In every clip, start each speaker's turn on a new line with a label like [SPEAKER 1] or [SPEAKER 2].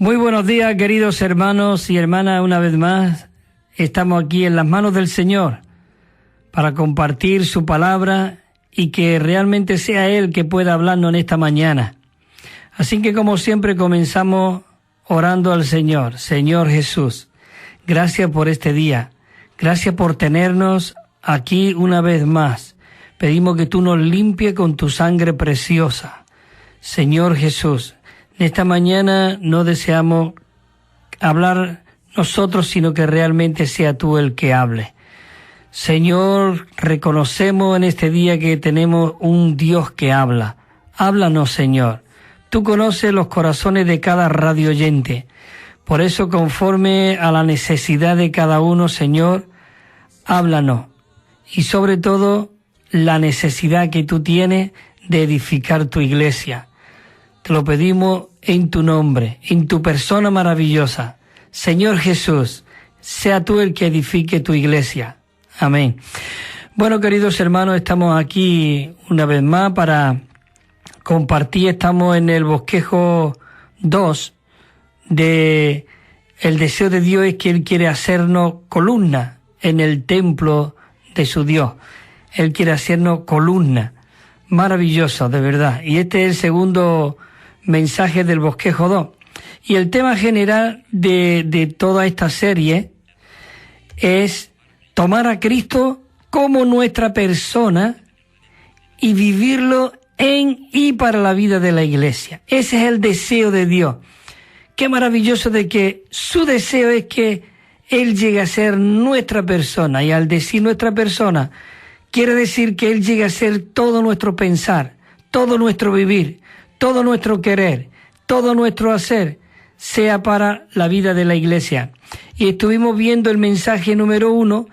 [SPEAKER 1] Muy buenos días, queridos hermanos y hermanas, una vez más estamos aquí en las manos del Señor para compartir su palabra y que realmente sea Él que pueda hablarnos en esta mañana. Así que como siempre comenzamos orando al Señor. Señor Jesús, gracias por este día, gracias por tenernos aquí una vez más. Pedimos que tú nos limpies con tu sangre preciosa. Señor Jesús, en esta mañana no deseamos hablar nosotros, sino que realmente sea tú el que hable. Señor, reconocemos en este día que tenemos un Dios que habla. Háblanos, Señor. Tú conoces los corazones de cada radio oyente. Por eso, conforme a la necesidad de cada uno, Señor, háblanos. Y sobre todo, la necesidad que tú tienes de edificar tu iglesia. Te lo pedimos en tu nombre, en tu persona maravillosa. Señor Jesús, sea tú el que edifique tu iglesia. Amén. Bueno, queridos hermanos, estamos aquí una vez más para compartir. Estamos en el bosquejo 2 de el deseo de Dios es que Él quiere hacernos columna en el templo de su Dios. Él quiere hacernos columna. Maravilloso, de verdad. Y este es el segundo mensaje del bosquejo 2. Y el tema general de toda esta serie es tomar a Cristo como nuestra persona y vivirlo en y para la vida de la iglesia. Ese es el deseo de Dios. Qué maravilloso de que su deseo es que Él llegue a ser nuestra persona. Y al decir nuestra persona, quiere decir que Él llegue a ser todo nuestro pensar, todo nuestro vivir, todo nuestro querer, todo nuestro hacer, sea para la vida de la iglesia. Y estuvimos viendo el mensaje número 1,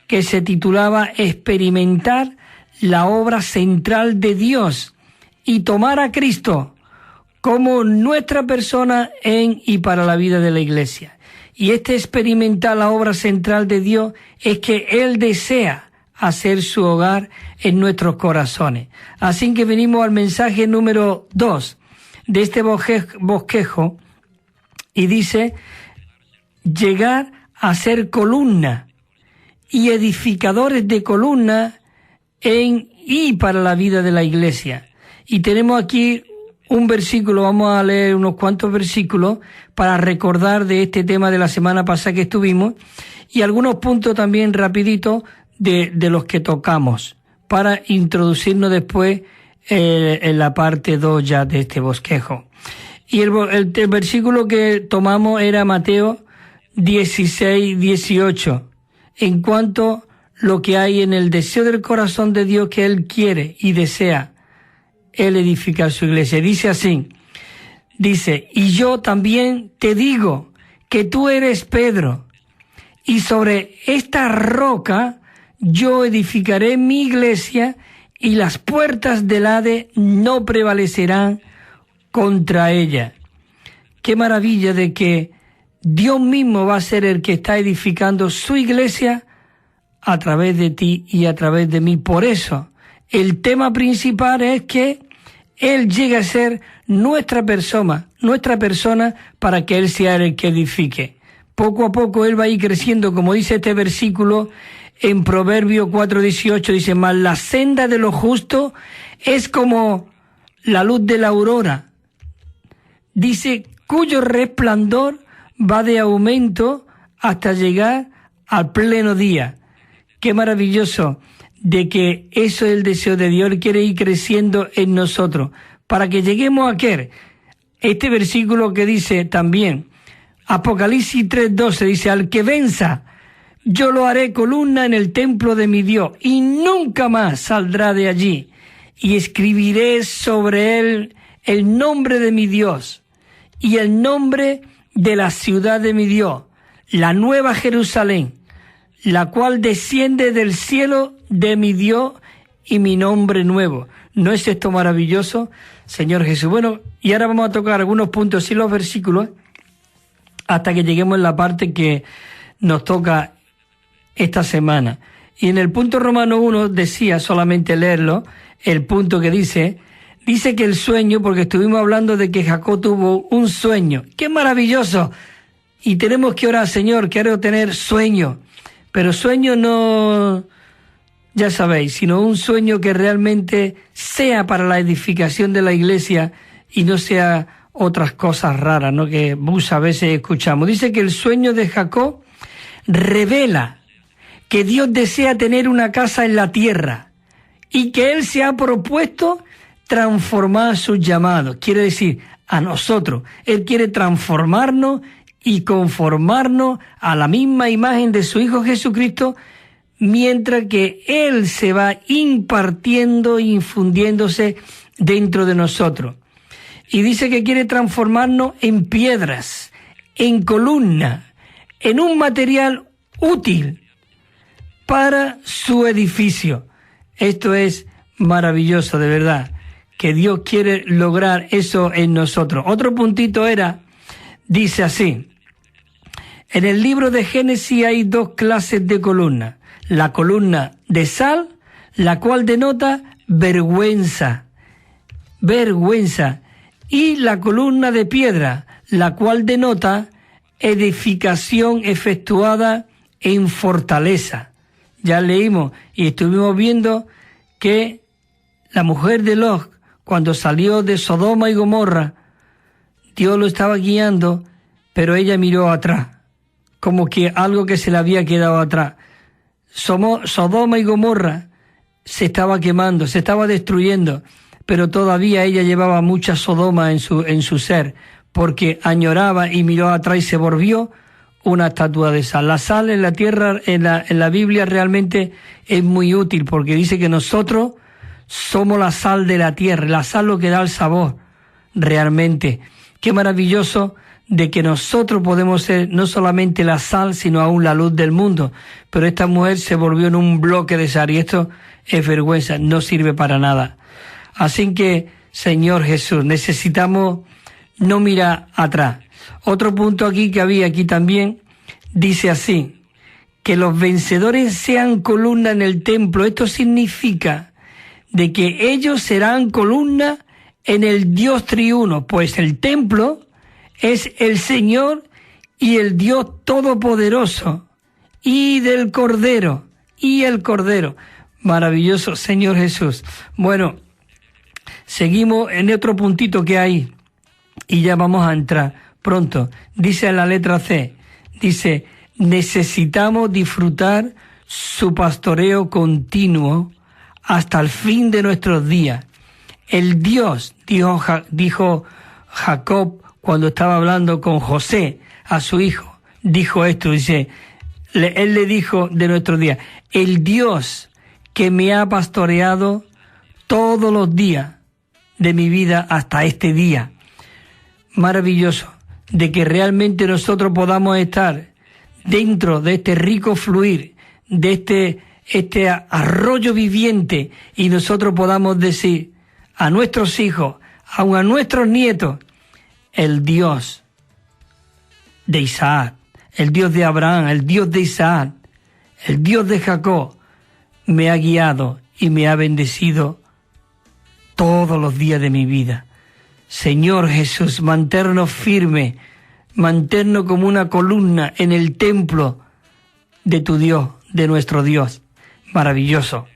[SPEAKER 1] que se titulaba Experimentar la obra central de Dios y tomar a Cristo como nuestra persona en y para la vida de la iglesia. Y este experimentar la obra central de Dios es que Él desea hacer su hogar en nuestros corazones. Así que venimos al mensaje número 2 de este bosquejo y dice, llegar a ser columna y edificadores de columna en y para la vida de la iglesia. Y tenemos aquí un versículo, vamos a leer unos cuantos versículos para recordar de este tema de la semana pasada que estuvimos y algunos puntos también rapiditos de los que tocamos para introducirnos después en la parte 2 ya de este bosquejo. Y el versículo que tomamos era Mateo 16, 18, en cuanto a lo que hay en el deseo del corazón de Dios que Él quiere y desea, Él edificar su iglesia. Dice así, dice, y yo también te digo que tú eres Pedro, y sobre esta roca yo edificaré mi iglesia y las puertas del Hades no prevalecerán contra ella. Qué maravilla de que Dios mismo va a ser el que está edificando su iglesia a través de ti y a través de mí. Por eso, el tema principal es que Él llegue a ser nuestra persona para que Él sea el que edifique. Poco a poco Él va a ir creciendo, como dice este versículo, en Proverbios 4:18 dice, mas la senda de los justos es como la luz de la aurora. Dice, cuyo resplandor va de aumento hasta llegar al pleno día. Qué maravilloso de que eso es el deseo de Dios. Él quiere ir creciendo en nosotros para que lleguemos a aquel. Este versículo que dice también, Apocalipsis 3:12 dice, al que venza, yo lo haré columna en el templo de mi Dios y nunca más saldrá de allí. Y escribiré sobre él el nombre de mi Dios y el nombre de la ciudad de mi Dios, la nueva Jerusalén, la cual desciende del cielo de mi Dios y mi nombre nuevo. ¿No es esto maravilloso, Señor Jesús? Bueno, y ahora vamos a tocar algunos puntos y los versículos hasta que lleguemos en la parte que nos toca esta semana. Y en el punto Romano 1 decía, solamente leerlo, el punto que dice, Dice que el sueño, porque estuvimos hablando de que Jacob tuvo un sueño. ¡Qué maravilloso! Y tenemos que orar, Señor, quiero tener sueño. Pero sueño no, ya sabéis, sino un sueño que realmente sea para la edificación de la iglesia y no sea otras cosas raras, ¿no?, que muchas veces escuchamos. Dice que el sueño de Jacob revela que Dios desea tener una casa en la tierra y que Él se ha propuesto transformar sus llamados. Quiere decir, a nosotros. Él quiere transformarnos y conformarnos a la misma imagen de su Hijo Jesucristo, mientras que Él se va impartiendo, infundiéndose dentro de nosotros. Y dice que quiere transformarnos en piedras, en columnas, en un material útil para su edificio. Esto es maravilloso, de verdad, que Dios quiere lograr eso en nosotros. Otro puntito dice así: en el libro de Génesis hay dos clases de columnas. La columna de sal, la cual denota vergüenza, y la columna de piedra, la cual denota edificación efectuada en fortaleza. Ya leímos y estuvimos viendo que la mujer de Lot, cuando salió de Sodoma y Gomorra, Dios lo estaba guiando, pero ella miró atrás, como que algo que se le había quedado atrás. Sodoma y Gomorra se estaba quemando, se estaba destruyendo, pero todavía ella llevaba mucha Sodoma en su ser, porque añoraba y miró atrás y se volvió una estatua de sal. La sal en la tierra, en la Biblia, realmente es muy útil, porque dice que nosotros somos la sal de la tierra, la sal lo que da el sabor, realmente. Qué maravilloso de que nosotros podemos ser no solamente la sal, sino aún la luz del mundo. Pero esta mujer se volvió en un bloque de sal, y esto es vergüenza, no sirve para nada. Así que, Señor Jesús, necesitamos no mirar atrás. Otro punto aquí que había aquí también, dice así: que los vencedores sean columna en el templo. Esto significa de que ellos serán columna en el Dios triuno, pues el templo es el Señor y el Dios Todopoderoso, y del Cordero, y el Cordero. Maravilloso, Señor Jesús. Bueno, seguimos en otro puntito que hay, y ya vamos a entrar pronto. Dice en la letra C, dice: necesitamos disfrutar su pastoreo continuo hasta el fin de nuestros días. El Dios, dijo Jacob cuando estaba hablando con José, a su hijo, dijo esto, dice, él le dijo de nuestros días: el Dios que me ha pastoreado todos los días de mi vida hasta este día. Maravilloso de que realmente nosotros podamos estar dentro de este rico fluir, de este arroyo viviente, y nosotros podamos decir a nuestros hijos, aun a nuestros nietos: el Dios de Isaac, el Dios de Abraham, el Dios de Isaac, el Dios de Jacob, me ha guiado y me ha bendecido todos los días de mi vida. Señor Jesús, manténnos firme, manténnos como una columna en el templo de tu Dios, de nuestro Dios. Maravilloso.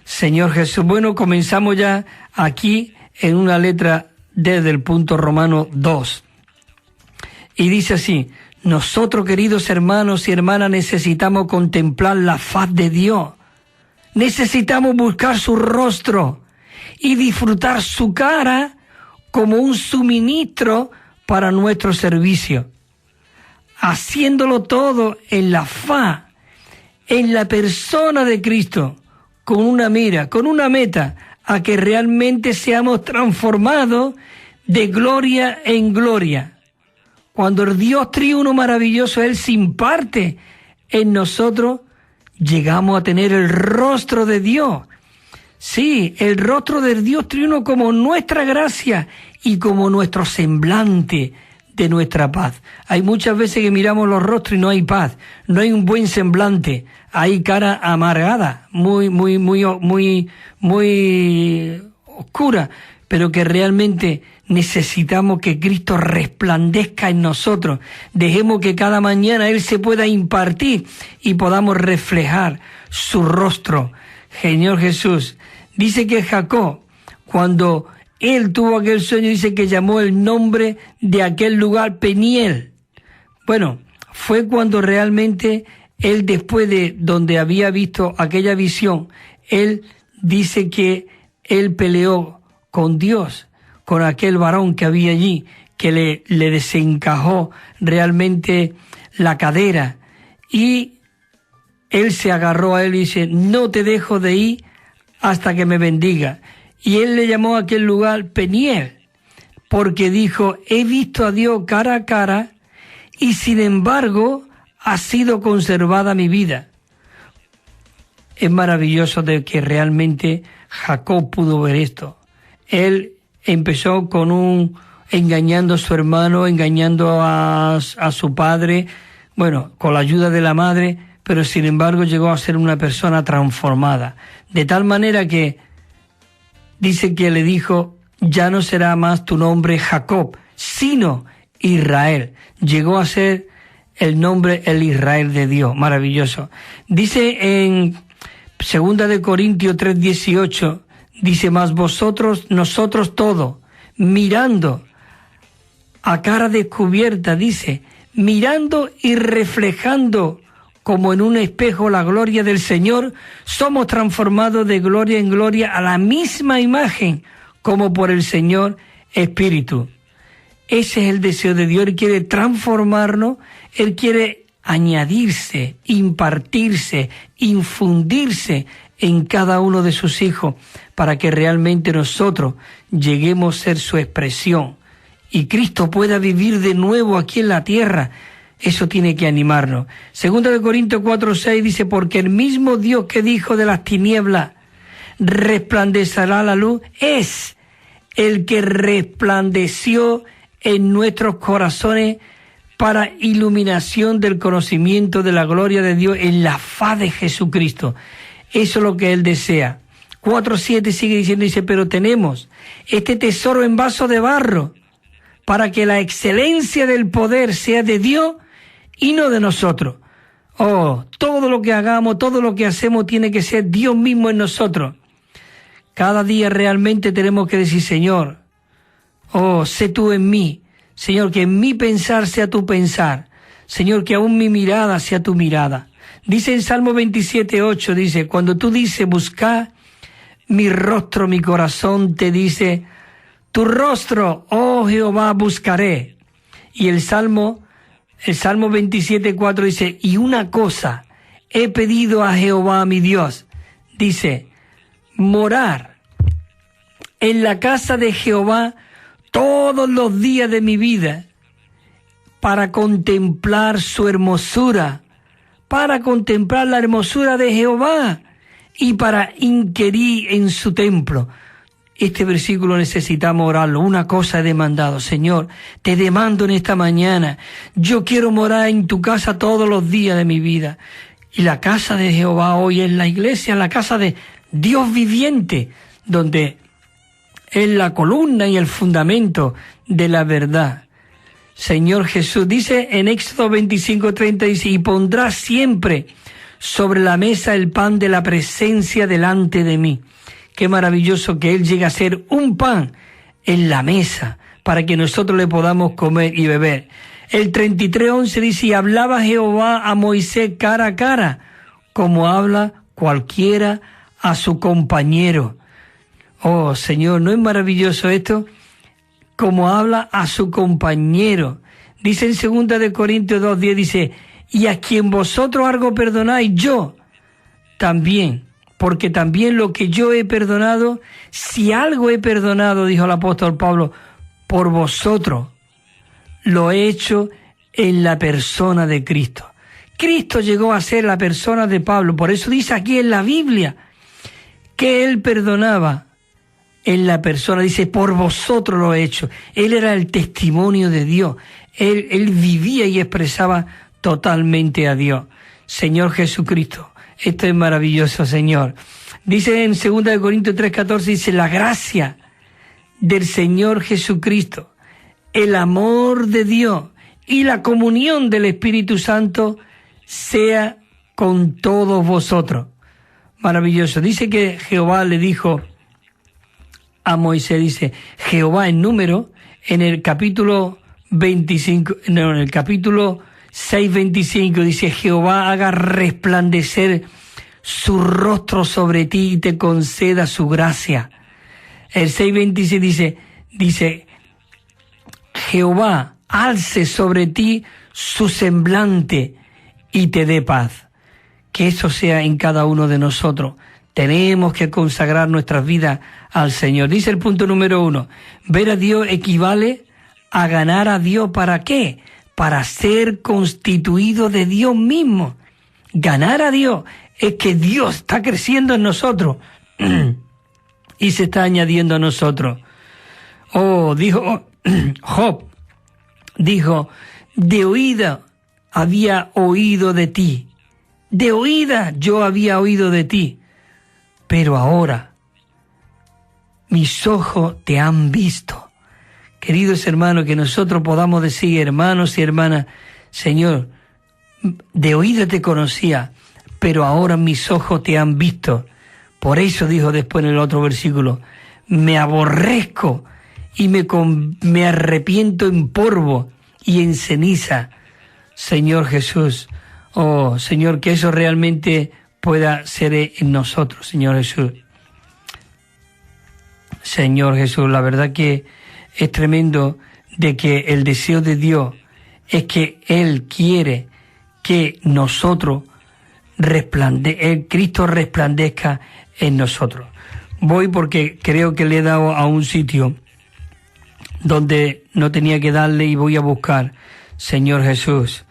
[SPEAKER 1] Señor Jesús, bueno, comenzamos ya aquí en una letra desde el punto Romano 2. Y dice así: nosotros, queridos hermanos y hermanas, necesitamos contemplar la faz de Dios. Necesitamos buscar su rostro y disfrutar su cara como un suministro para nuestro servicio, haciéndolo todo en la faz, en la persona de Cristo, con una mira, con una meta, a que realmente seamos transformados de gloria en gloria. Cuando el Dios triuno maravilloso, Él se imparte en nosotros, llegamos a tener el rostro de Dios. Sí, el rostro del Dios triuno como nuestra gracia y como nuestro semblante de nuestra paz. Hay muchas veces que miramos los rostros y no hay paz, no hay un buen semblante, hay cara amargada, muy oscura. pero que realmente necesitamos que Cristo resplandezca en nosotros. Dejemos que cada mañana Él se pueda impartir y podamos reflejar su rostro. Señor Jesús, dice que Jacob, cuando él tuvo aquel sueño, dice que llamó el nombre de aquel lugar Peniel. Bueno, fue cuando realmente él, después de donde había visto aquella visión, él dice que él peleó con Dios, con aquel varón que había allí, que le desencajó realmente la cadera, y él se agarró a él y dice: no te dejo de ir hasta que me bendiga. Y él le llamó a aquel lugar Peniel, porque dijo: he visto a Dios cara a cara, y sin embargo ha sido conservada mi vida. Es maravilloso de que realmente Jacob pudo ver esto. Él empezó engañando a su hermano, engañando a su padre, bueno, con la ayuda de la madre, pero sin embargo llegó a ser una persona transformada. De tal manera que dice que le dijo: ya no será más tu nombre Jacob, sino Israel. Llegó a ser el nombre, el Israel de Dios. Maravilloso. Dice en 2 de Corintios 3:18, dice: mas nosotros todos, mirando a cara descubierta, dice, mirando y reflejando como en un espejo la gloria del Señor, somos transformados de gloria en gloria a la misma imagen, como por el Señor Espíritu. Ese es el deseo de Dios. Él quiere transformarnos, Él quiere añadirse, impartirse, infundirse en cada uno de sus hijos, para que realmente nosotros lleguemos a ser su expresión y Cristo pueda vivir de nuevo aquí en la tierra. Eso tiene que animarnos. 2 de Corintios 4:6 dice: porque el mismo Dios que dijo de las tinieblas resplandecerá la luz, es el que resplandeció en nuestros corazones para iluminación del conocimiento de la gloria de Dios en la faz de Jesucristo. Eso es lo que Él desea. 4:7 sigue diciendo, dice: pero tenemos este tesoro en vaso de barro, para que la excelencia del poder sea de Dios y no de nosotros. Oh, todo lo que hagamos, todo lo que hacemos tiene que ser Dios mismo en nosotros. Cada día realmente tenemos que decir: Señor, oh, sé tú en mí. Señor, que en mi pensar sea tu pensar. Señor, que aún mi mirada sea tu mirada. Dice en Salmo 27:8, dice: cuando tú dices buscar mi rostro, mi corazón te dice: tu rostro, oh Jehová, buscaré. Y el Salmo 27:4 dice: y una cosa he pedido a Jehová mi Dios. Dice: morar en la casa de Jehová todos los días de mi vida, para contemplar su hermosura, para contemplar la hermosura de Jehová y para inquirir en su templo. Este versículo necesitamos orarlo. Una cosa he demandado: Señor, te demando en esta mañana, yo quiero morar en tu casa todos los días de mi vida. Y la casa de Jehová hoy es la iglesia, la casa de Dios viviente, donde es la columna y el fundamento de la verdad. Señor Jesús, dice en Éxodo 25:30, dice: y pondrás siempre sobre la mesa el pan de la presencia delante de mí. Qué maravilloso que Él llegue a ser un pan en la mesa para que nosotros le podamos comer y beber. El 33:11 dice: y hablaba Jehová a Moisés cara a cara, como habla cualquiera a su compañero. Oh, Señor, ¿no es maravilloso esto? Como habla a su compañero. Dice en 2 de Corintios 2:10, dice: y a quien vosotros algo perdonáis, yo también, porque también lo que yo he perdonado, si algo he perdonado, dijo el apóstol Pablo, por vosotros, lo he hecho en la persona de Cristo. Cristo llegó a ser la persona de Pablo. Por eso dice aquí en la Biblia que Él perdonaba en la persona. Dice: por vosotros lo he hecho. Él era el testimonio de Dios. Él vivía y expresaba totalmente a Dios. Señor Jesucristo, esto es maravilloso, Señor. Dice en 2 de Corintios 3:14, dice: la gracia del Señor Jesucristo, el amor de Dios y la comunión del Espíritu Santo sea con todos vosotros. Maravilloso. Dice que Jehová le dijo a Moisés, dice Jehová en número, en el capítulo 25, no, en el capítulo 6:25 dice: Jehová haga resplandecer su rostro sobre ti y te conceda su gracia. El 6:26 dice Jehová alce sobre ti su semblante y te dé paz. Que eso sea en cada uno de nosotros. Tenemos que consagrar nuestras vidas al Señor. Dice el punto número 1, ver a Dios equivale a ganar a Dios. ¿Para qué? Para ser constituido de Dios mismo. Ganar a Dios es que Dios está creciendo en nosotros y se está añadiendo a nosotros. Dijo Job, dijo, de oída había oído de ti, de oída yo había oído de ti, pero ahora mis ojos te han visto. Queridos hermanos, que nosotros podamos decir, hermanos y hermanas, Señor, de oída te conocía, pero ahora mis ojos te han visto. Por eso dijo después en el otro versículo, me aborrezco y me arrepiento en polvo y en ceniza. Señor Jesús, Señor, que eso realmente pueda ser en nosotros, Señor Jesús. Señor Jesús, la verdad que es tremendo de que el deseo de Dios es que Él quiere que nosotros Cristo resplandezca en nosotros. Voy porque creo que le he dado a un sitio donde no tenía que darle y voy a buscar, Señor Jesús.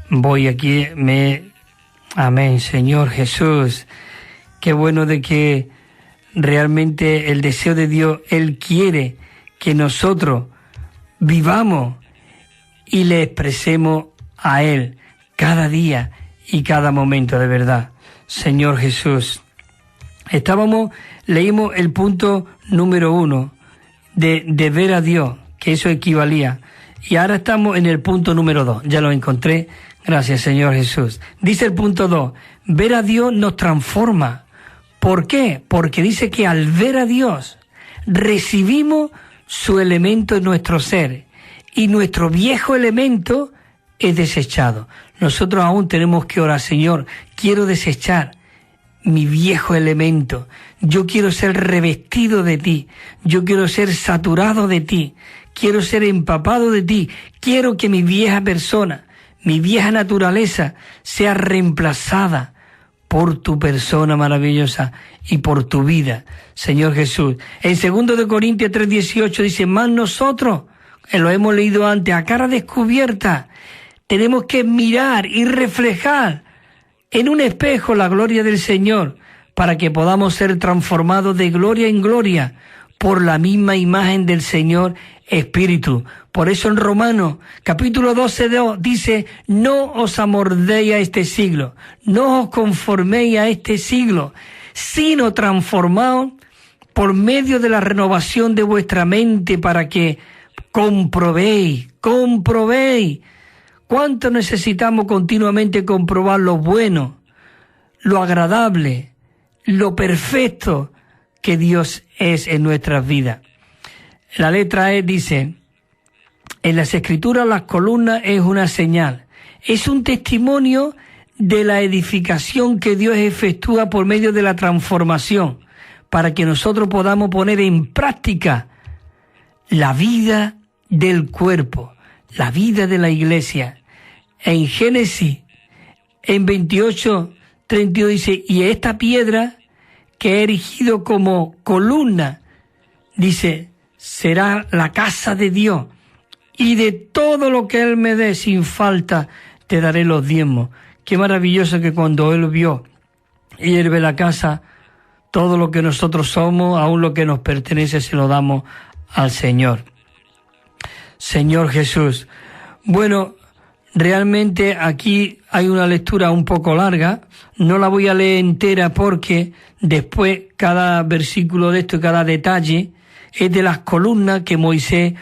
[SPEAKER 1] Voy aquí, amén, Señor Jesús. Qué bueno de que realmente el deseo de Dios, Él quiere que nosotros vivamos y le expresemos a Él cada día y cada momento, de verdad. Señor Jesús, leímos el punto número 1 de ver a Dios, que eso equivalía, y ahora estamos en el punto número 2, ya lo encontré, gracias Señor Jesús. Dice el punto 2, ver a Dios nos transforma. ¿Por qué? Porque dice que al ver a Dios recibimos su elemento en nuestro ser y nuestro viejo elemento es desechado. Nosotros aún tenemos que orar, Señor, quiero desechar mi viejo elemento. Yo quiero ser revestido de ti. Yo quiero ser saturado de ti. Quiero ser empapado de ti. Quiero que mi vieja persona, mi vieja naturaleza sea reemplazada por tu persona maravillosa y por tu vida, Señor Jesús. En 2 Corintios 3:18 dice, más nosotros, lo hemos leído antes, a cara descubierta, tenemos que mirar y reflejar en un espejo la gloria del Señor para que podamos ser transformados de gloria en gloria por la misma imagen del Señor Espíritu. Por eso en Romanos capítulo 12 dice, no os amoldéis a este siglo, no os conforméis a este siglo, sino transformaos por medio de la renovación de vuestra mente para que comprobéis. ¿Cuánto necesitamos continuamente comprobar lo bueno, lo agradable, lo perfecto que Dios es en nuestras vidas? La letra E dice, en las Escrituras las columnas es una señal, es un testimonio de la edificación que Dios efectúa por medio de la transformación, para que nosotros podamos poner en práctica la vida del cuerpo, la vida de la iglesia. En Génesis, en 28:32 dice, y esta piedra que he erigido como columna, dice, será la casa de Dios, y de todo lo que Él me dé sin falta te daré los diezmos. Qué maravilloso que cuando Él vio y Él ve la casa, todo lo que nosotros somos, aún lo que nos pertenece, se lo damos al Señor. Señor Jesús. Bueno, Realmente aquí hay una lectura un poco larga, no la voy a leer entera porque después cada versículo de esto y cada detalle es de las columnas que Moisés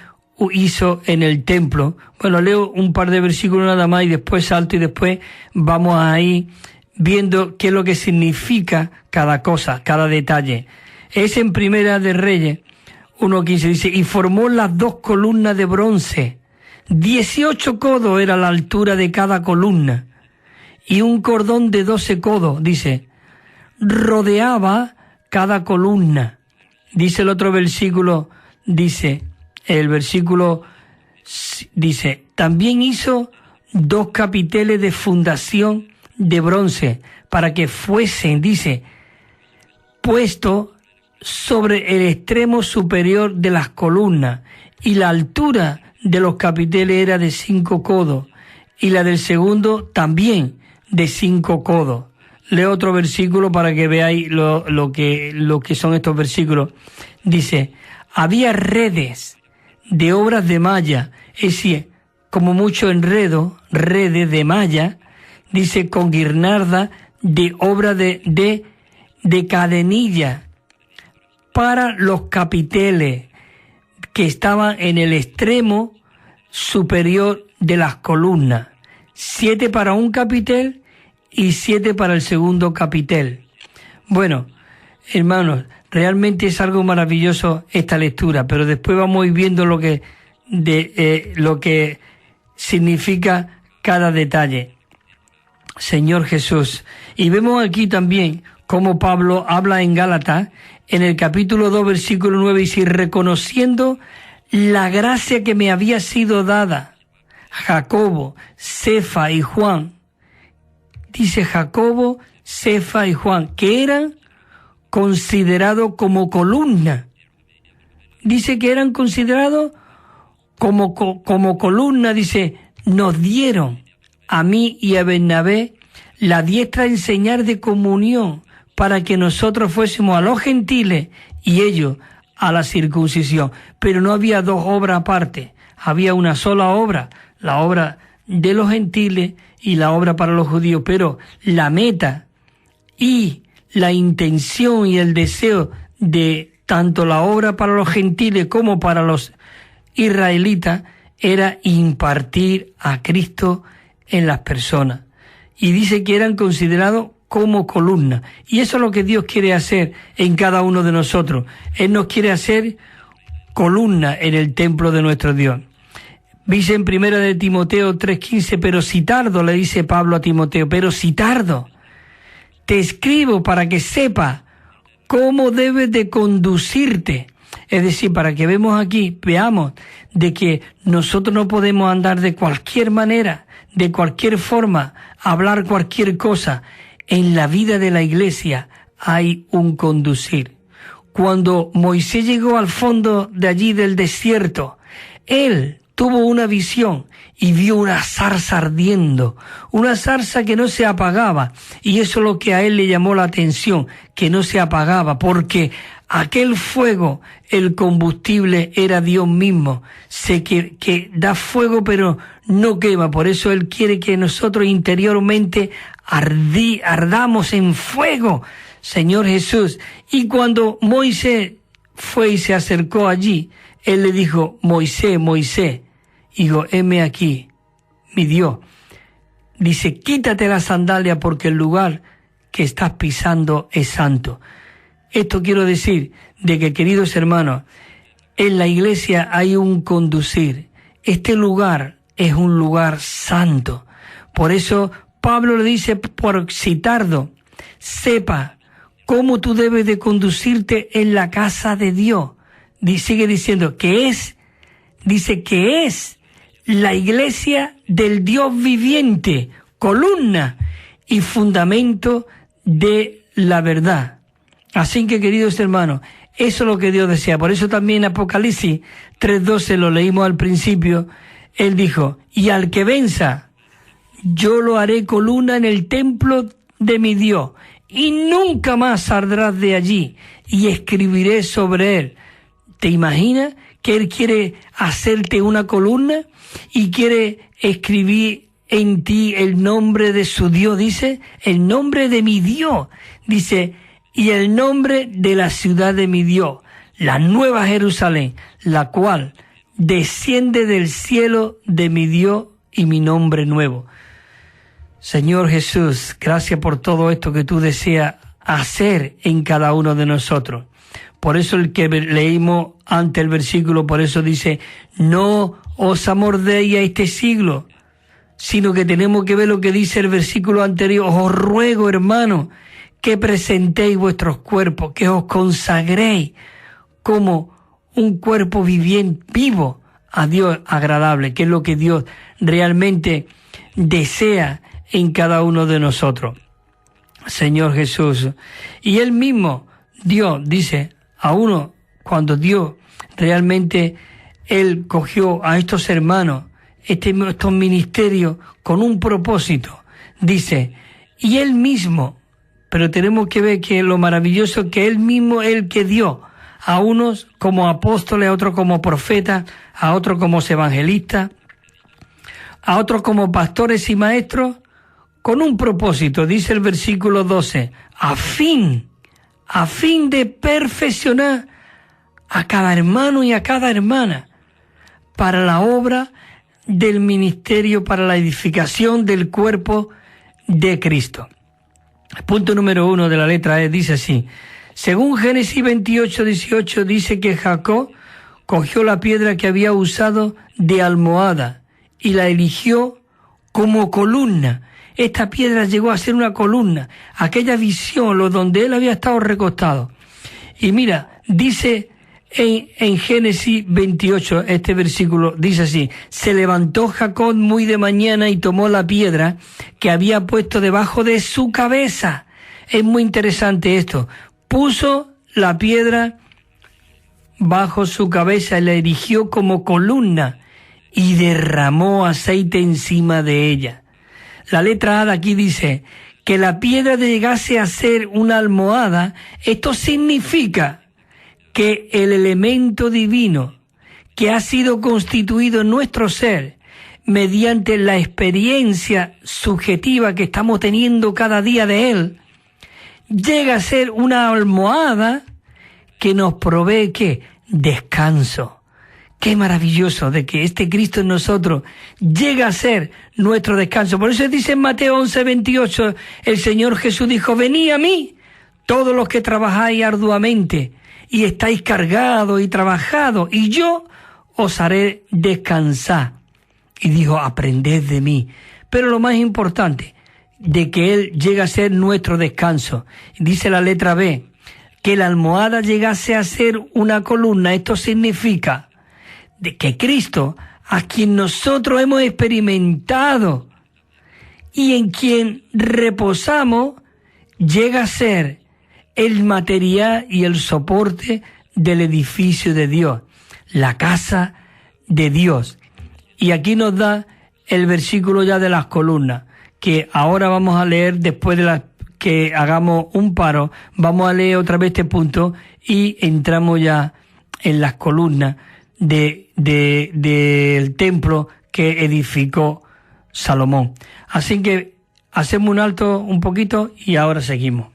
[SPEAKER 1] hizo en el templo. Bueno, leo un par de versículos nada más y después salto y después vamos a ir viendo qué es lo que significa cada cosa, cada detalle. Es en Primera de Reyes 1:15, dice, y formó las 2 columnas de bronce. 18 codos era la altura de cada columna y un cordón de 12 codos, dice, rodeaba cada columna. Dice el otro versículo, el versículo dice, también hizo 2 capiteles de fundación de bronce para que fuesen, dice, puesto sobre el extremo superior de las columnas, y la altura de los capiteles era de 5 codos, y la del segundo también de 5 codos. Leo otro versículo para que veáis lo que son estos versículos. Dice, había redes de obras de malla, es decir, como mucho enredo, redes de malla, dice, con guirnalda de obra de cadenilla para los capiteles que estaban en el extremo superior de las columnas, 7 para un capitel y 7 para el segundo capitel. Bueno, hermanos, realmente es algo maravilloso esta lectura, pero después vamos a ir viendo lo que significa cada detalle. Señor Jesús. Y vemos aquí también cómo Pablo habla en Gálatas, en el capítulo 2, versículo 9, y dice, reconociendo la gracia que me había sido dada, Jacobo, Cefa y Juan, dice Jacobo, Cefa y Juan, que eran considerados como columna. Dice que eran considerados como columna, dice, nos dieron a mí y a Bernabé la diestra a enseñar de comunión para que nosotros fuésemos a los gentiles y ellos a la circuncisión. Pero no había 2 obras aparte, había una sola obra, la obra de los gentiles y la obra para los judíos. Pero la meta y la intención y el deseo de tanto la obra para los gentiles como para los israelitas era impartir a Cristo en las personas. Y dice que eran considerados como columna. Y eso es lo que Dios quiere hacer en cada uno de nosotros. Él nos quiere hacer columna en el templo de nuestro Dios. Dice en Primera de Timoteo 3:15, pero si tardo, le dice Pablo a Timoteo, pero si tardo, te escribo para que sepa cómo debes de conducirte. Es decir, para que veamos de que nosotros no podemos andar de cualquier manera, de cualquier forma, hablar cualquier cosa. En la vida de la iglesia hay un conducir. Cuando Moisés llegó al fondo de allí del desierto, él tuvo una visión y vio una zarza ardiendo, una zarza que no se apagaba, y eso es lo que a él le llamó la atención, que no se apagaba, porque aquel fuego, el combustible era Dios mismo, que da fuego pero no quema. Por eso Él quiere que nosotros interiormente ardamos en fuego, Señor Jesús. Y cuando Moisés fue y se acercó allí, Él le dijo, Moisés, Moisés, y dijo, heme aquí, mi Dios. Dice, quítate la sandalia porque el lugar que estás pisando es santo. Esto quiero decir de que, queridos hermanos, en la iglesia hay un conducir. Este lugar es un lugar santo. Por eso Pablo le dice, por si tardo, sepa cómo tú debes de conducirte en la casa de Dios. Sigue diciendo que es la iglesia del Dios viviente, columna y fundamento de la verdad. Así que, queridos hermanos, eso es lo que Dios desea. Por eso también Apocalipsis 3:12, lo leímos al principio, Él dijo, y al que venza, yo lo haré columna en el templo de mi Dios, y nunca más saldrás de allí, y escribiré sobre él. ¿Te imaginas que Él quiere hacerte una columna y quiere escribir en ti el nombre de su Dios, dice, el nombre de mi Dios, dice, y el nombre de la ciudad de mi Dios, la nueva Jerusalén, la cual desciende del cielo de mi Dios y mi nombre nuevo. Señor Jesús, gracias por todo esto que tú deseas hacer en cada uno de nosotros. Por eso el que leímos ante el versículo, por eso dice, no os amordéis a este siglo, sino que tenemos que ver lo que dice el versículo anterior. Os ruego, hermano, que presentéis vuestros cuerpos, que os consagréis como un cuerpo viviente, vivo, a Dios agradable, que es lo que Dios realmente desea en cada uno de nosotros. Señor Jesús. Y Él mismo, Dios, dice a uno, cuando Dios realmente, Él cogió a estos hermanos, estos ministerios, con un propósito, dice, y Él mismo, pero tenemos que ver que lo maravilloso que Él mismo es el que dio a unos como apóstoles, a otros como profetas, a otros como evangelistas, a otros como pastores y maestros, con un propósito, dice el versículo 12, a fin de perfeccionar a cada hermano y a cada hermana para la obra del ministerio, para la edificación del cuerpo de Cristo. Punto número 1 de la letra E dice así, según Génesis 28:18 dice que Jacob cogió la piedra que había usado de almohada y la erigió como columna. Esta piedra llegó a ser una columna, aquella visión, donde él había estado recostado. Y mira, dice en Génesis 28, este versículo, dice así, se levantó Jacob muy de mañana y tomó la piedra que había puesto debajo de su cabeza. Es muy interesante esto. Puso la piedra bajo su cabeza y la erigió como columna y derramó aceite encima de ella. La letra A de aquí dice que la piedra llegase a ser una almohada. Esto significa que el elemento divino que ha sido constituido en nuestro ser mediante la experiencia subjetiva que estamos teniendo cada día de él, llega a ser una almohada que nos provee, ¿qué? Descanso. Qué maravilloso de que este Cristo en nosotros llega a ser nuestro descanso. Por eso dice en Mateo 11:28, el Señor Jesús dijo, venid a mí, todos los que trabajáis arduamente y estáis cargados y trabajados, y yo os haré descansar. Y dijo, aprended de mí. Pero lo más importante, de que Él llega a ser nuestro descanso. Dice la letra B, que la almohada llegase a ser una columna. Esto significa de que Cristo, a quien nosotros hemos experimentado y en quien reposamos, llega a ser el material y el soporte del edificio de Dios, la casa de Dios. Y aquí nos da el versículo ya de las columnas, que ahora vamos a leer después de que hagamos un paro, vamos a leer otra vez este punto y entramos ya en las columnas del templo que edificó Salomón. Así que hacemos un alto un poquito y ahora seguimos.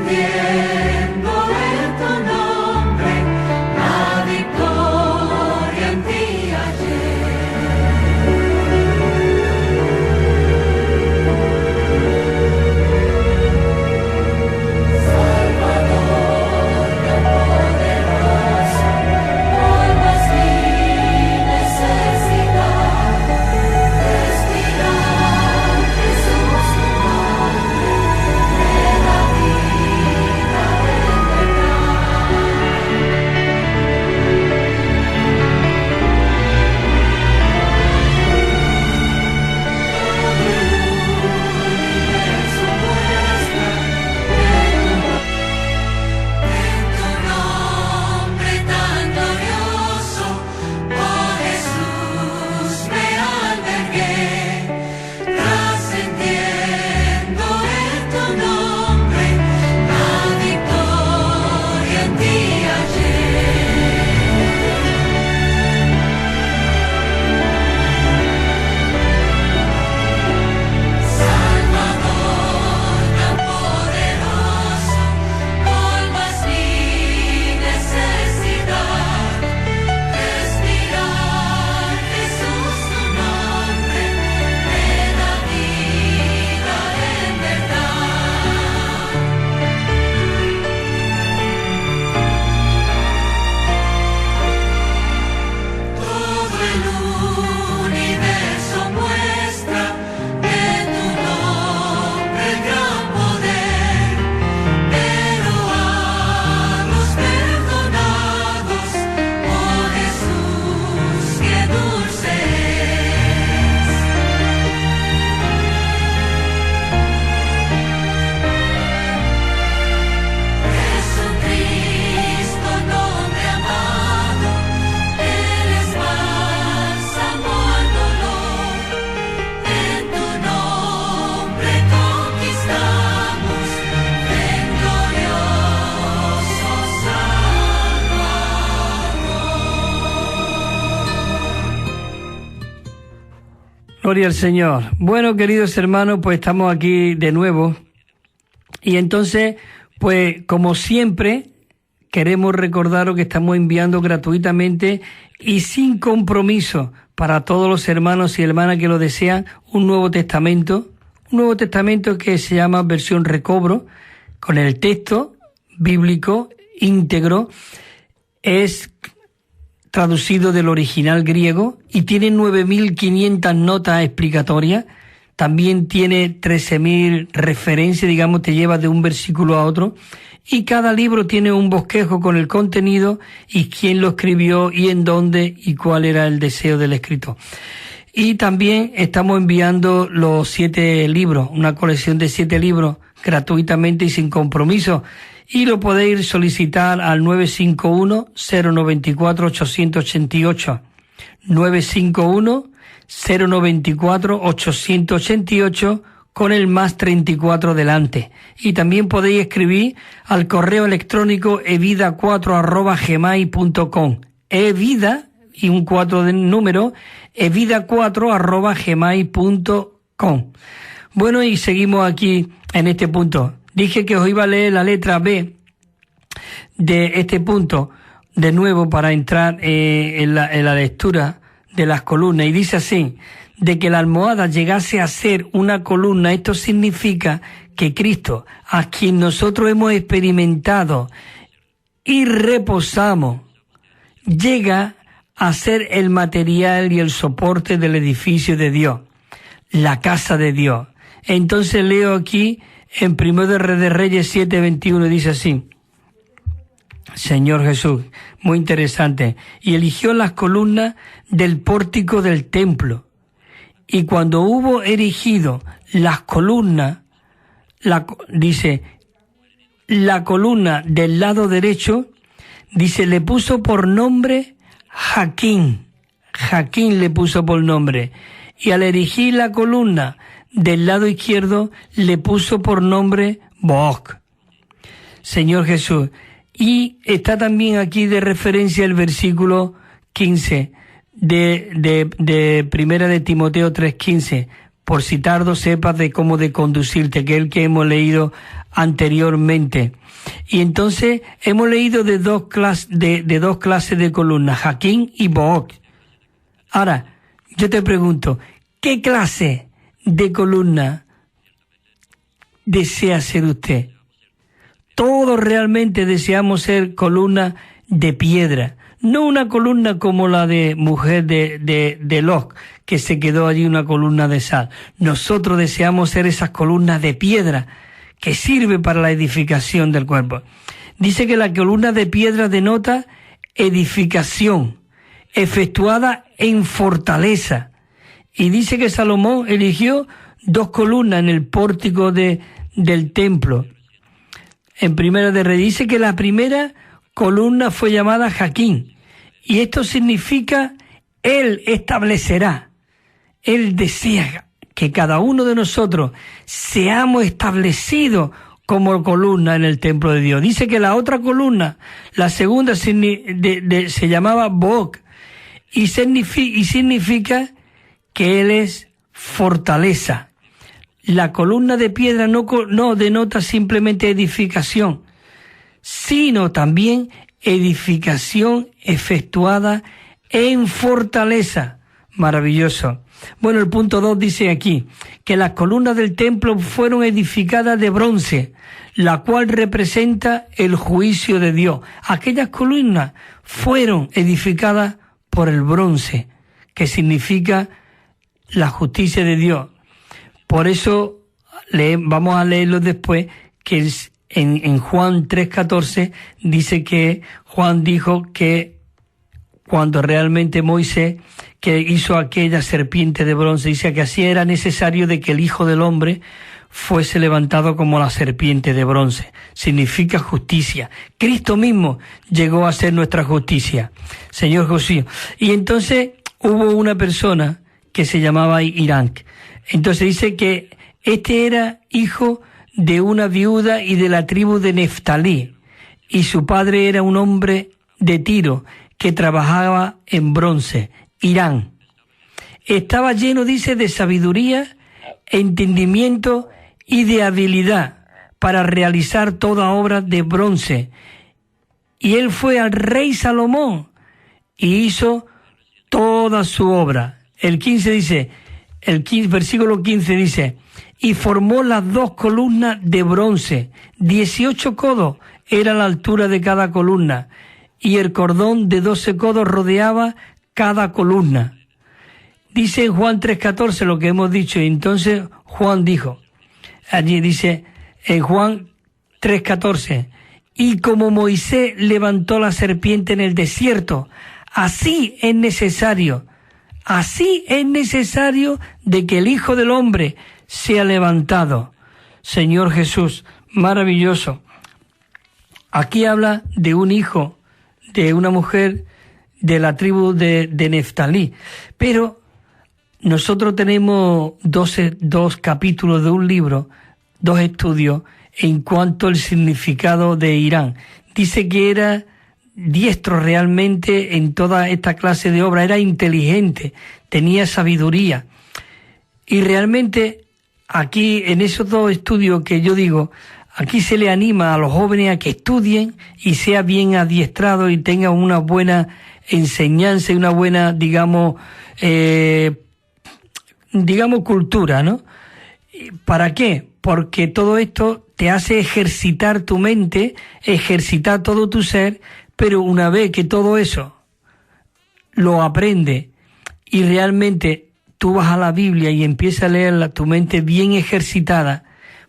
[SPEAKER 2] Trascendiendo en tu nombre,
[SPEAKER 1] Gloria al Señor. Bueno, queridos hermanos, pues estamos aquí de nuevo. Y entonces, pues como siempre, queremos recordaros que estamos enviando gratuitamente y sin compromiso para todos los hermanos y hermanas que lo desean un Nuevo Testamento que se llama versión recobro, con el texto bíblico íntegro. Es traducido del original griego y tiene 9.500 notas explicatorias. También tiene 13.000 referencias, digamos, te lleva de un versículo a otro. Y cada libro tiene un bosquejo con el contenido y quién lo escribió y en dónde y cuál era el deseo del escritor. Y también estamos enviando los 7 libros, una colección de 7 libros gratuitamente y sin compromiso. Y lo podéis solicitar al 951-094-888. 951-094-888 con el más 34 delante. Y también podéis escribir al correo electrónico evida4@gmail.com. Evida y un 4 de número, evida4@gmail.com. Bueno, y seguimos aquí en este punto. Dije que os iba a leer la letra B de este punto de nuevo para entrar en la lectura de las columnas. Y dice así: de que la almohada llegase a ser una columna, esto significa que Cristo, a quien nosotros hemos experimentado y reposamos, llega a ser el material y el soporte del edificio de Dios, la casa de Dios. Entonces leo aquí en 1 de Reyes 7:21, dice así: Señor Jesús, muy interesante, y eligió las columnas del pórtico del templo. Y cuando hubo erigido las columnas, dice, la columna del lado derecho, dice, le puso por nombre Jaquín. Jaquín le puso por nombre. Y al erigir la columna del lado izquierdo, le puso por nombre Boc. Señor Jesús. Y está también aquí de referencia el versículo 15 de Primera de Timoteo 3:15, por si tardo sepas de cómo de conducirte, que es el que hemos leído anteriormente. Y entonces hemos leído de dos clases de columnas, Jaquín y Boc. Ahora, yo te pregunto, ¿qué clase de columna desea ser usted? Todos realmente deseamos ser columna de piedra, no una columna como la de mujer de Lot, que se quedó allí una columna de sal. Nosotros deseamos ser esas columnas de piedra que sirve para la edificación del cuerpo. Dice que la columna de piedra denota edificación, efectuada en fortaleza. Y dice que Salomón eligió 2 columnas en el pórtico del templo. En Primera de Reyes dice que la primera columna fue llamada Jaquín, y esto significa Él establecerá. Él desea que cada uno de nosotros seamos establecidos como columna en el templo de Dios. Dice que la otra columna, la segunda, se llamaba Boc, y significa que Él es fortaleza. La columna de piedra no denota simplemente edificación, sino también edificación efectuada en fortaleza. Maravilloso. Bueno, el punto 2 dice aquí que las columnas del templo fueron edificadas de bronce, la cual representa el juicio de Dios. Aquellas columnas fueron edificadas por el bronce, que significa la justicia de Dios. Por eso vamos a leerlo después, que en Juan 3:14 dice que Juan dijo que cuando realmente Moisés que hizo aquella serpiente de bronce, dice que así era necesario de que el Hijo del Hombre fuese levantado como la serpiente de bronce. Significa justicia. Cristo mismo llegó a ser nuestra justicia. Señor José. Y entonces hubo una persona que se llamaba Irán. Entonces dice que este era hijo de una viuda y de la tribu de Neftalí, y su padre era un hombre de Tiro que trabajaba en bronce, Irán. estaba lleno, dice, de sabiduría, entendimiento y de habilidad para realizar toda obra de bronce. Y él fue al rey Salomón y hizo toda su obra. El 15 dice, versículo 15 dice, y formó las 2 columnas de bronce, 18 codos era la altura de cada columna, y el cordón de 12 codos rodeaba cada columna. Dice en Juan 3:14 lo que hemos dicho, y entonces Juan dijo, allí dice en Juan 3:14, y como Moisés levantó la serpiente en el desierto, así es necesario de que el Hijo del Hombre sea levantado. Señor Jesús, maravilloso. Aquí habla de un hijo, de una mujer de la tribu de Neftalí, pero nosotros tenemos dos capítulos de un libro, 2 estudios en cuanto al significado de Irán. Dice que era diestro realmente en toda esta clase de obra, era inteligente, tenía sabiduría. Y realmente aquí en esos 2 estudios que yo digo, aquí se le anima a los jóvenes a que estudien y sea bien adiestrado y tengan una buena enseñanza y una buena, digamos, cultura, ¿no? ¿Para qué? Porque todo esto te hace ejercitar tu mente, ejercitar todo tu ser, pero una vez que todo eso lo aprende y realmente tú vas a la Biblia y empiezas a leerla, tu mente bien ejercitada,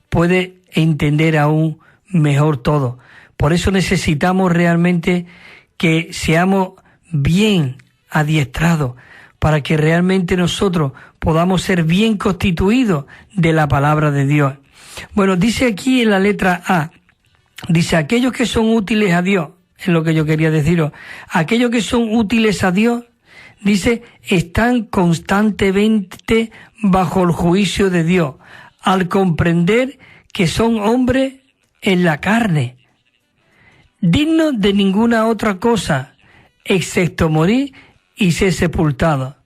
[SPEAKER 1] puedes entender aún mejor todo. Por eso necesitamos realmente que seamos bien adiestrados, para que realmente nosotros podamos ser bien constituidos de la palabra de Dios. Bueno, dice aquí en la letra A, dice, aquellos que son útiles a Dios, es lo que yo quería deciros, aquellos que son útiles a Dios, dice, están constantemente bajo el juicio de Dios, al comprender que son hombres en la carne, dignos de ninguna otra cosa, excepto morir y ser sepultado.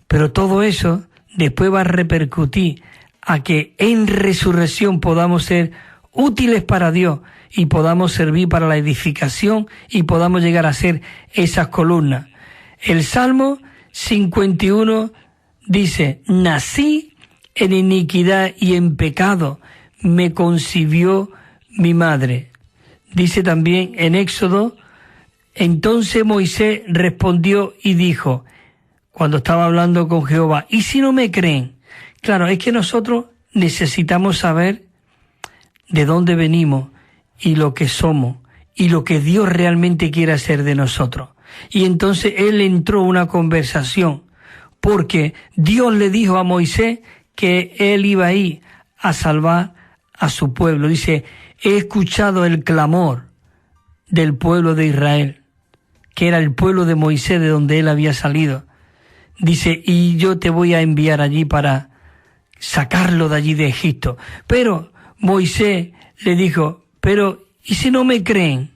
[SPEAKER 1] Pero todo eso después va a repercutir a que en resurrección podamos ser útiles para Dios y podamos servir para la edificación y podamos llegar a ser esas columnas. El Salmo 51 dice, nací en iniquidad y en pecado me concibió mi madre. Dice también en Éxodo, entonces Moisés respondió y dijo, cuando estaba hablando con Jehová, ¿y si no me creen? Claro, es que nosotros necesitamos saber de dónde venimos y lo que somos y lo que Dios realmente quiere hacer de nosotros. Y entonces él entró en una conversación, porque Dios le dijo a Moisés que él iba a ir a salvar a su pueblo. Dice, he escuchado el clamor del pueblo de Israel, que era el pueblo de Moisés, de donde él había salido. Dice, y yo te voy a enviar allí para sacarlo de allí de Egipto. Pero Moisés le dijo, pero ¿y si no me creen?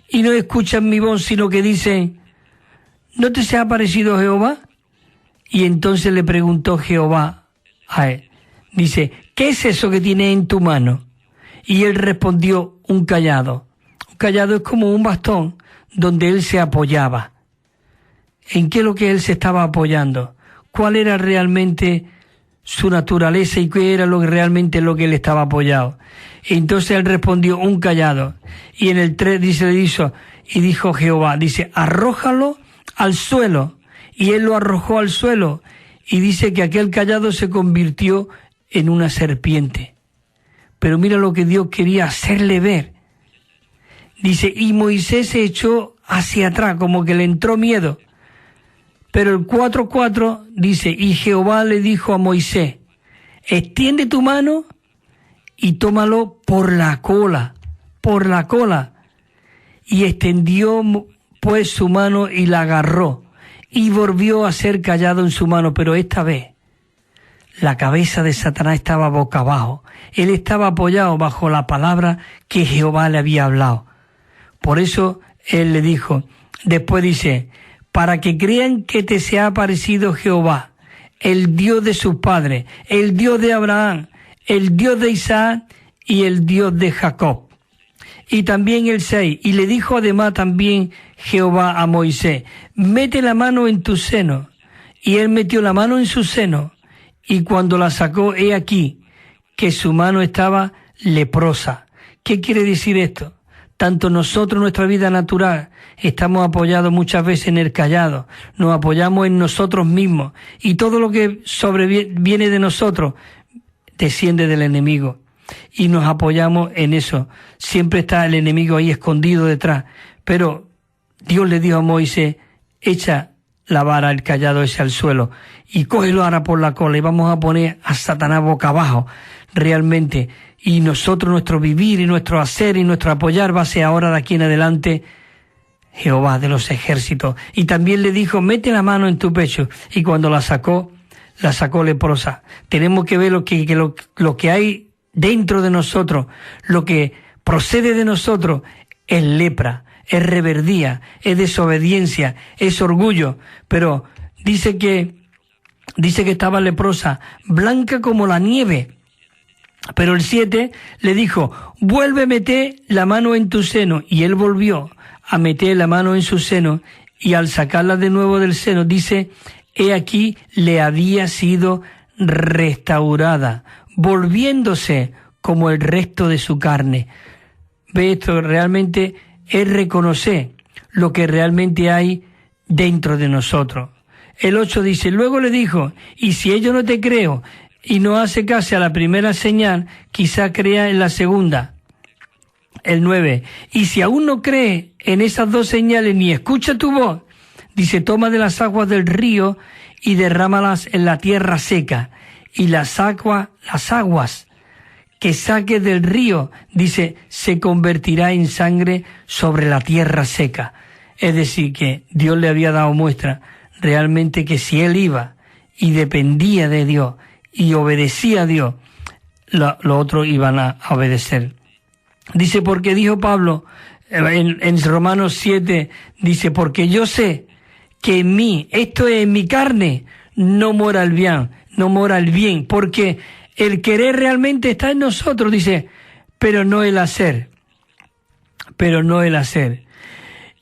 [SPEAKER 1] Y no escuchan mi voz, sino que dicen, ¿no te se ha aparecido Jehová? Y entonces le preguntó Jehová a él, dice, ¿qué es eso que tienes en tu mano? Y él respondió, un cayado. Un cayado es como un bastón donde él se apoyaba. ¿En qué es lo que él se estaba apoyando? ¿Cuál era realmente su naturaleza y qué era realmente lo que él estaba apoyado? Y entonces él respondió, un cayado. Y en el 3 dijo Jehová, dice, arrójalo al suelo. Y él lo arrojó al suelo. Y dice que aquel cayado se convirtió en una serpiente. Pero mira lo que Dios quería hacerle ver. Dice, y Moisés se echó hacia atrás, como que le entró miedo. Pero el 4:4 dice, y Jehová le dijo a Moisés, extiende tu mano y tómalo por la cola. Y extendió pues su mano y la agarró, y volvió a ser callado en su mano, pero esta vez la cabeza de Satanás estaba boca abajo. Él estaba apoyado bajo la palabra que Jehová le había hablado. Por eso él le dijo, después dice, para que crean que te se ha aparecido Jehová el Dios de sus padres, el Dios de Abraham, el Dios de Isaac y el Dios de Jacob. Y también el 6, y le dijo además también Jehová a Moisés, mete la mano en tu seno. Y él metió la mano en su seno, y cuando la sacó, he aquí, que su mano estaba leprosa. ¿Qué quiere decir esto? Tanto nosotros, nuestra vida natural, estamos apoyados muchas veces en el callado, nos apoyamos en nosotros mismos, y todo lo que viene de nosotros desciende del enemigo, y nos apoyamos en eso. Siempre está el enemigo ahí escondido detrás, pero Dios le dijo a Moisés, echa la vara, el callado ese al suelo, y cógelo ahora por la cola, y vamos a poner a Satanás boca abajo, realmente. Y nosotros, nuestro vivir y nuestro hacer y nuestro apoyar va a ser ahora de aquí en adelante Jehová de los ejércitos. Y también le dijo, mete la mano en tu pecho, y cuando la sacó leprosa. Tenemos que ver lo que hay dentro de nosotros, lo que procede de nosotros es lepra, es reverdía, es desobediencia, es orgullo, pero dice que estaba leprosa, blanca como la nieve. Pero el 7 le dijo, vuelve a meter la mano en tu seno, y él volvió a meter la mano en su seno, y al sacarla de nuevo del seno, dice, he aquí le había sido restaurada, volviéndose como el resto de su carne. Ve, esto realmente es reconocer lo que realmente hay dentro de nosotros. El 8 dice, luego le dijo, y si yo no te creo y no hace caso a la primera señal, quizá crea en la segunda. El 9, y si aún no cree en esas dos señales ni escucha tu voz, dice, toma de las aguas del río y derrámalas en la tierra seca, y las aguas que saque del río, dice, se convertirá en sangre sobre la tierra seca. Es decir, que Dios le había dado muestra realmente que si él iba y dependía de Dios y obedecía a Dios, los otros iban a obedecer. Dice, porque dijo Pablo en Romanos 7, dice, porque yo sé que en mí, esto es en mi carne, no mora el bien, porque el querer realmente está en nosotros, dice, pero no el hacer.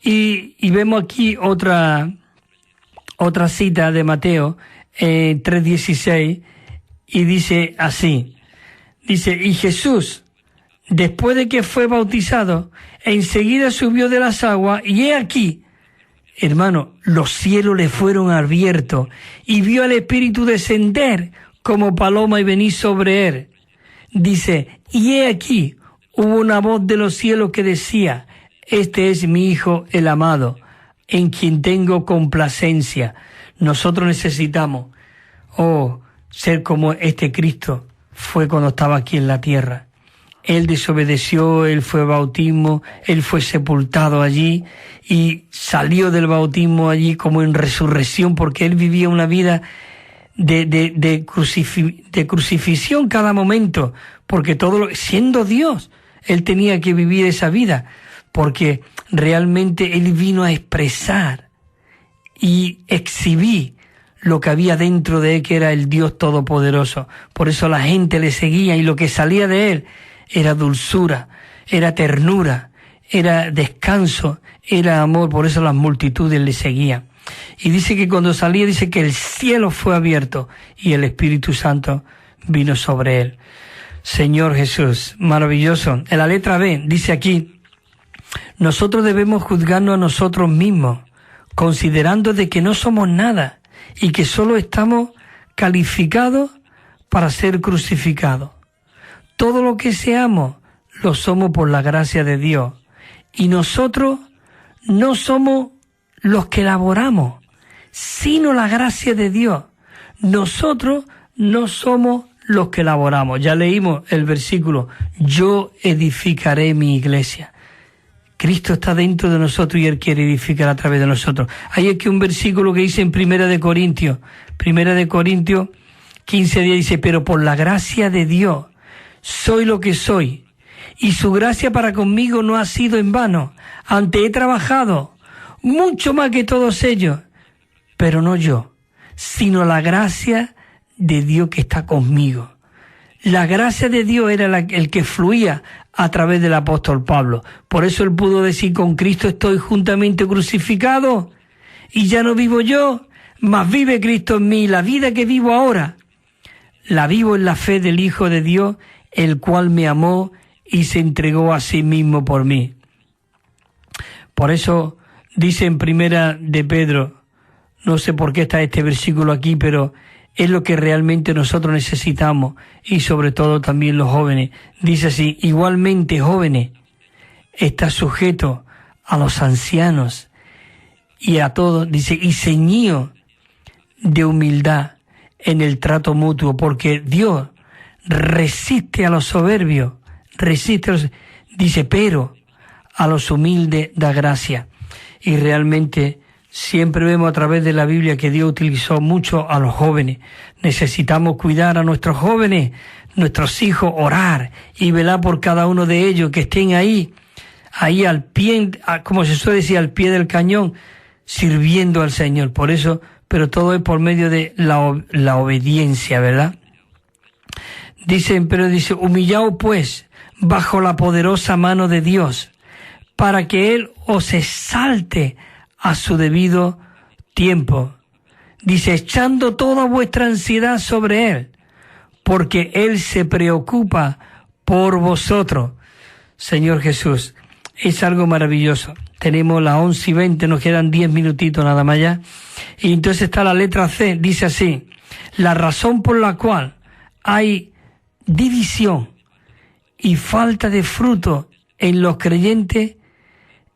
[SPEAKER 1] Y vemos aquí otra cita de Mateo 3:16, y dice así, dice, y Jesús, después de que fue bautizado, enseguida subió de las aguas, y he aquí, hermano, los cielos le fueron abiertos, y vio al Espíritu descender como paloma y venir sobre él. Dice, y he aquí, hubo una voz de los cielos que decía, este es mi Hijo el amado, en quien tengo complacencia. Nosotros necesitamos, ser como este Cristo fue cuando estaba aquí en la tierra. Él desobedeció, él fue bautismo, él fue sepultado allí y salió del bautismo allí como en resurrección, porque él vivía una vida de crucifixión cada momento, porque siendo Dios, él tenía que vivir esa vida, porque realmente él vino a expresar y exhibir lo que había dentro de él, que era el Dios Todopoderoso. Por eso la gente le seguía, y lo que salía de él era dulzura, era ternura, era descanso, era amor. Por eso las multitudes le seguían. Y dice que cuando salía, dice que el cielo fue abierto y el Espíritu Santo vino sobre él. Señor Jesús, maravilloso. En la letra B dice aquí, nosotros debemos juzgarnos a nosotros mismos, considerando de que no somos nada y que solo estamos calificados para ser crucificados. Todo lo que seamos, lo somos por la gracia de Dios. Y nosotros no somos los que elaboramos, sino la gracia de Dios. Nosotros no somos los que elaboramos. Ya leímos el versículo, yo edificaré mi iglesia. Cristo está dentro de nosotros y Él quiere edificar a través de nosotros. Hay aquí un versículo que dice en Primera de Corintios 15:10, dice, pero por la gracia de Dios soy lo que soy, y su gracia para conmigo no ha sido en vano. Antes he trabajado mucho más que todos ellos, pero no yo, sino la gracia de Dios que está conmigo. La gracia de Dios era el que fluía a través del apóstol Pablo. Por eso él pudo decir: con Cristo estoy juntamente crucificado, y ya no vivo yo, mas vive Cristo en mí. La vida que vivo ahora, la vivo en la fe del Hijo de Dios, el cual me amó y se entregó a sí mismo por mí. Por eso dice en Primera de Pedro, no sé por qué está este versículo aquí, pero es lo que realmente nosotros necesitamos, y sobre todo también los jóvenes. Dice así: igualmente, jóvenes, está sujeto a los ancianos y a todos, dice, y ceñidos de humildad en el trato mutuo, porque Dios resiste a los soberbios, dice, pero a los humildes da gracia. Y realmente siempre vemos a través de la Biblia que Dios utilizó mucho a los jóvenes. Necesitamos cuidar a nuestros jóvenes, nuestros hijos, orar y velar por cada uno de ellos, que estén ahí al pie, como se suele decir, al pie del cañón, sirviendo al Señor. Por eso, pero todo es por medio de la obediencia, ¿verdad? Dice, humillaos pues bajo la poderosa mano de Dios, para que Él os exalte a su debido tiempo. Dice, echando toda vuestra ansiedad sobre Él, porque Él se preocupa por vosotros. Señor Jesús, es algo maravilloso. Tenemos las 11:20, nos quedan 10 minutitos nada más ya. Y entonces está la letra C, dice así: la razón por la cual hay división y falta de fruto en los creyentes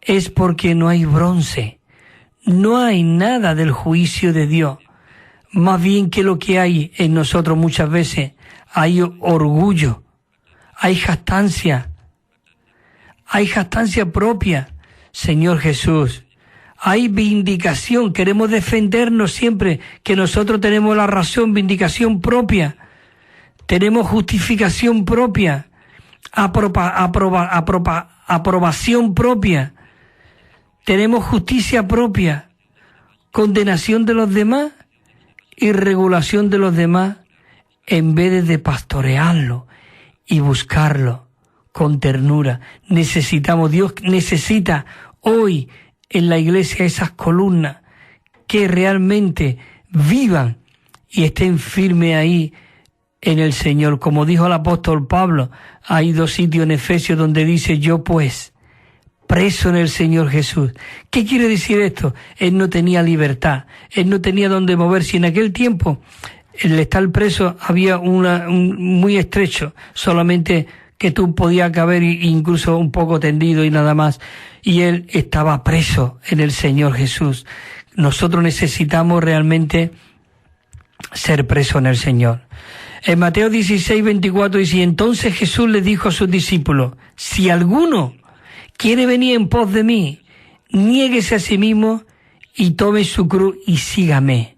[SPEAKER 1] es porque no hay bronce. No hay nada del juicio de Dios. Más bien que lo que hay en nosotros muchas veces, hay orgullo, hay jactancia propia, Señor Jesús. Hay vindicación, queremos defendernos siempre, que nosotros tenemos la razón, vindicación propia. Tenemos justificación propia, aprobación propia. Tenemos justicia propia, condenación de los demás y regulación de los demás, en vez de pastorearlo y buscarlo con ternura. Dios necesita hoy en la iglesia esas columnas que realmente vivan y estén firmes ahí en el Señor. Como dijo el apóstol Pablo, hay 2 sitios en Efesios donde dice: yo pues, preso en el Señor Jesús. ¿Qué quiere decir esto? Él no tenía libertad, él no tenía dónde moverse. En aquel tiempo, el estar preso había un muy estrecho, solamente que tú podías caber incluso un poco tendido y nada más. Y él estaba preso en el Señor Jesús. Nosotros necesitamos realmente ser presos en el Señor. En Mateo 16:24 dice: entonces Jesús le dijo a sus discípulos: si alguno quiere venir en pos de mí, niéguese a sí mismo y tome su cruz y sígame.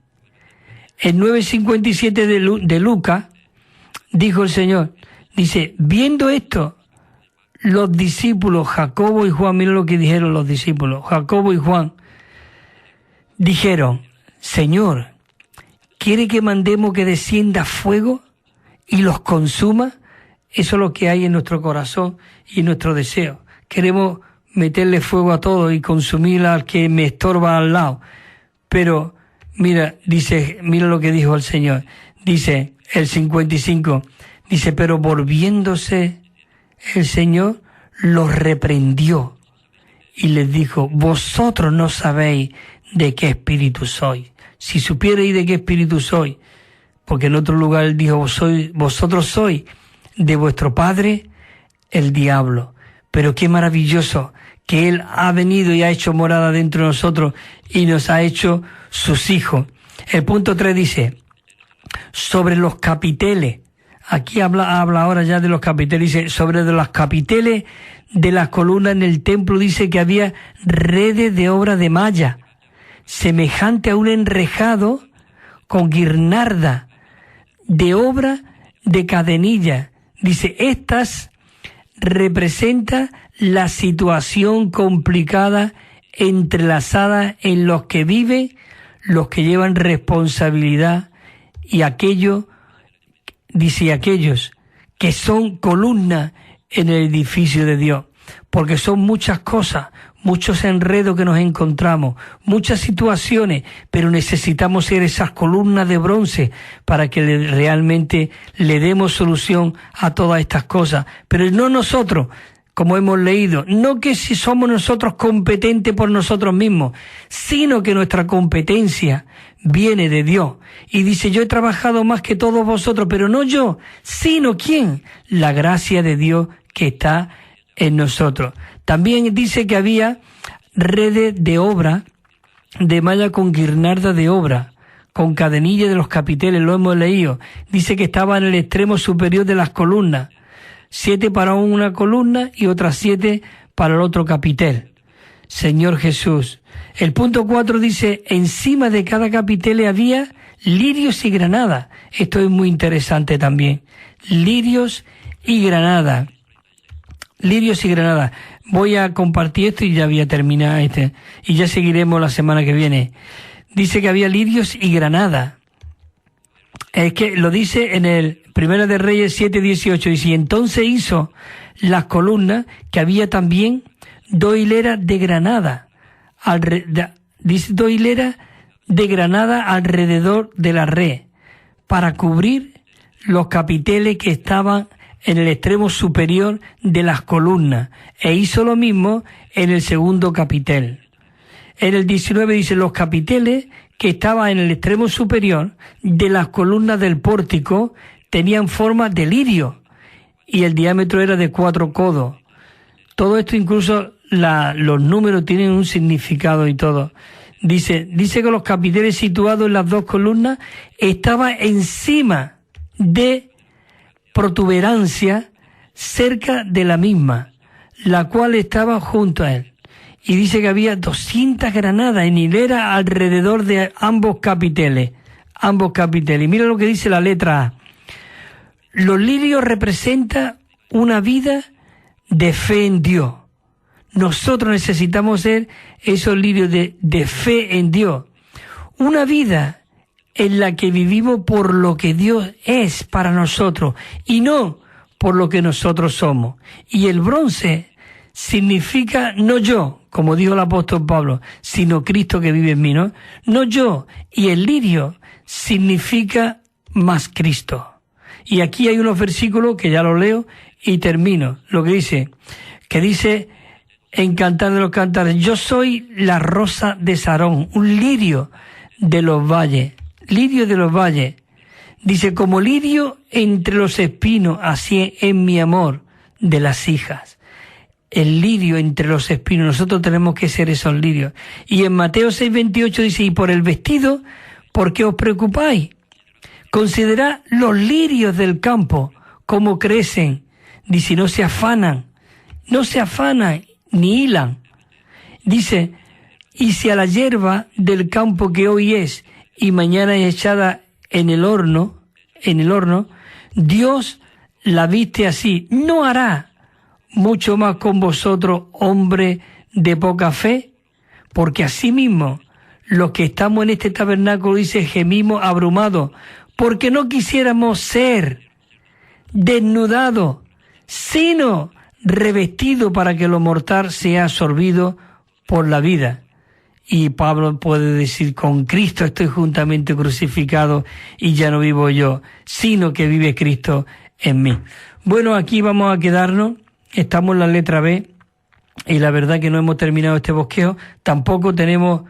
[SPEAKER 1] En 9:57 de Lucas, dijo el Señor, dice, viendo esto, los discípulos, Jacobo y Juan, miren lo que dijeron los discípulos, Jacobo y Juan, dijeron: Señor, ¿quiere que mandemos que descienda fuego y los consuma? Eso es lo que hay en nuestro corazón y en nuestro deseo. Queremos meterle fuego a todo y consumir al que me estorba al lado. Pero mira lo que dijo el Señor. Dice el 55, dice, pero volviéndose el Señor los reprendió y les dijo: vosotros no sabéis de qué espíritu sois. Si supierais de qué espíritu soy, porque en otro lugar él dijo: vosotros sois de vuestro padre el diablo. Pero qué maravilloso que Él ha venido y ha hecho morada dentro de nosotros y nos ha hecho sus hijos. El punto 3 dice, sobre los capiteles, aquí habla ahora ya de los capiteles, dice, sobre los capiteles de las columnas en el templo, dice que había redes de obra de malla, semejante a un enrejado con guirnalda de obra de cadenilla. Dice, estas representa la situación complicada entrelazada en los que viven los que llevan responsabilidad y aquellos que son columnas en el edificio de Dios, porque son muchas cosas, muchos enredos que nos encontramos, muchas situaciones, pero necesitamos ser esas columnas de bronce para que realmente le demos solución a todas estas cosas, pero no nosotros, como hemos leído, no que si somos nosotros competentes por nosotros mismos, sino que nuestra competencia viene de Dios. Y dice, yo he trabajado más que todos vosotros, pero no yo, sino ¿quién? La gracia de Dios que está en nosotros. También dice que había redes de obra, de malla con guirnalda de obra, con cadenilla de los capiteles, lo hemos leído. Dice que estaba en el extremo superior de las columnas, 7 para una columna y otras 7 para el otro capitel. Señor Jesús. El punto 4 dice, encima de cada capitel había lirios y granadas. Esto es muy interesante también. Lirios y granadas. Lirios y granadas. Voy a compartir esto y ya voy a terminar y ya seguiremos la semana que viene. Dice que había lirios y granadas. Es que lo dice en el Primera de Reyes 7:18. Dice, y entonces hizo las columnas, que había también 2 hileras de granada. Dice 2 hileras de granada alrededor de la red, para cubrir los capiteles que estaban en el extremo superior de las columnas, e hizo lo mismo en el segundo capitel. En el 19 dice, los capiteles que estaban en el extremo superior de las columnas del pórtico tenían forma de lirio, y el diámetro era de 4 codos. Todo esto, incluso los números tienen un significado y todo. Dice que los capiteles situados en las 2 columnas estaban encima de protuberancia cerca de la misma, la cual estaba junto a él. Y dice que había 200 granadas en hilera alrededor de ambos capiteles. Y mira lo que dice la letra A. Los lirios representan una vida de fe en Dios. Nosotros necesitamos ser esos lirios de fe en Dios. Una vida en la que vivimos por lo que Dios es para nosotros y no por lo que nosotros somos. Y el bronce significa no yo, como dijo el apóstol Pablo, sino Cristo que vive en mí, ¿no? No yo. Y el lirio significa más Cristo. Y aquí hay unos versículos que ya los leo y termino. Lo que dice en Cantar de los Cantares, yo soy la rosa de Sarón, un lirio de los valles. Lirio de los valles. Dice, como lirio entre los espinos, así es mi amor de las hijas. El lirio entre los espinos, nosotros tenemos que ser esos lirios. Y en Mateo 6:28 dice, y por el vestido, ¿por qué os preocupáis? Considerad los lirios del campo, cómo crecen. Dice, no se afanan ni hilan. Dice, y si a la hierba del campo que hoy es y mañana es echada en el horno, Dios la viste así, ¿no hará mucho más con vosotros, hombre de poca fe? Porque asimismo, los que estamos en este tabernáculo, dice, gemimos abrumados, porque no quisiéramos ser desnudados, sino revestido para que lo mortal sea absorbido por la vida. Y Pablo puede decir, con Cristo estoy juntamente crucificado y ya no vivo yo, sino que vive Cristo en mí. Bueno, aquí vamos a quedarnos, estamos en la letra B y la verdad que no hemos terminado este bosquejo, tampoco tenemos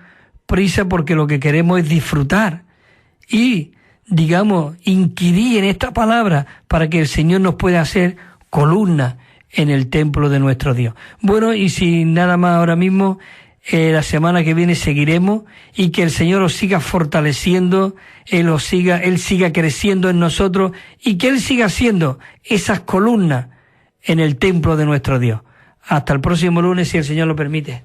[SPEAKER 1] prisa porque lo que queremos es disfrutar y, digamos, inquirir en esta palabra para que el Señor nos pueda hacer columna en el templo de nuestro Dios. Bueno, y sin nada más ahora mismo, la semana que viene seguiremos y que el Señor os siga fortaleciendo, Él siga creciendo en nosotros y que Él siga siendo esas columnas en el templo de nuestro Dios. Hasta el próximo lunes, si el Señor lo permite.